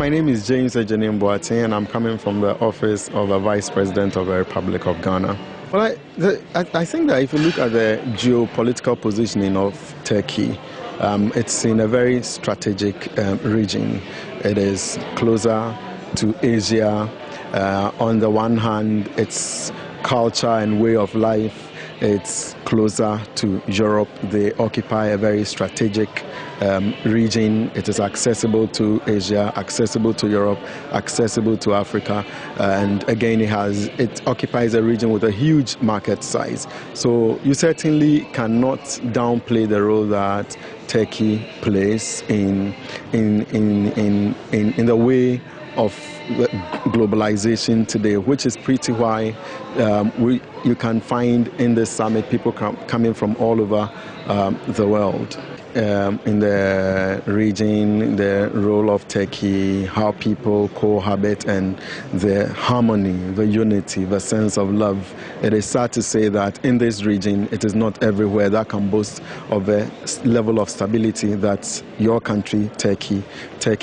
My name is James Agyenim Boateng, and I'm coming from the office of the Vice President of the Republic of Ghana. Well, I think that if you look at the geopolitical positioning of Turkey, it's in a very strategic region. It is closer to Asia. On the one hand, its culture and way of life, it's closer to Europe. They occupy a very strategic region. It is accessible to Asia, accessible to Europe, accessible to Africa, and again, it occupies a region with a huge market size. So you certainly cannot downplay the role that Turkey plays in the way of globalization today, which is pretty why you can find in this summit people coming from all over the world. In the region, the role of Turkey, how people cohabit, and the harmony, the unity, the sense of love. It is sad to say that in this region, it is not everywhere that can boast of a level of stability that your country, Turkey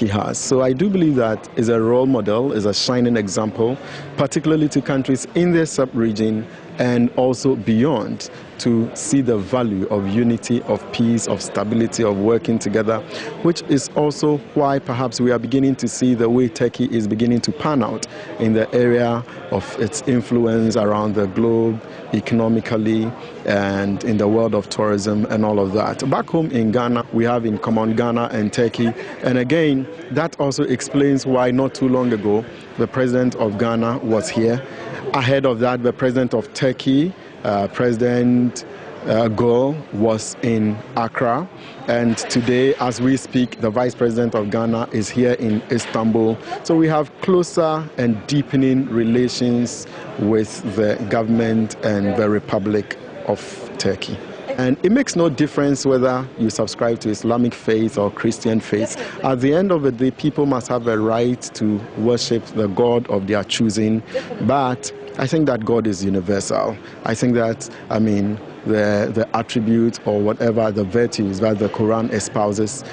has. So I do believe that is a role model, is a shining example, particularly to countries in the sub-region and also beyond, to see the value of unity, of peace, of stability, of working together, which is also why perhaps we are beginning to see the way Turkey is beginning to pan out in the area of its influence around the globe, economically, and in the world of tourism and all of that. Back home in Ghana, we have in common Ghana and Turkey, and again, that also explains why not too long ago, the president of Ghana was here. Ahead of that, the president of Turkey, President Gül, was in Accra. And today, as we speak, the vice president of Ghana is here in Istanbul. So we have closer and deepening relations with the government and the Republic of Turkey. And it makes no difference whether you subscribe to Islamic faith or Christian faith. At the end of the day, people must have a right to worship the God of their choosing. But I think that God is universal. I think that, the attributes or whatever the virtues that the Quran espouses,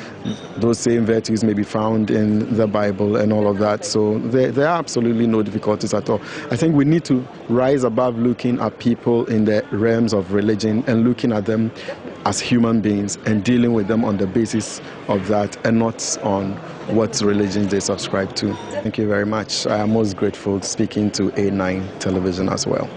those same virtues may be found in the Bible and all of that. So there are absolutely no difficulties at all. I think we need to rise above looking at people in the realms of religion and looking at them as human beings and dealing with them on the basis of that and not on what religions they subscribe to. Thank you very much. I am most grateful speaking to A9 television as well.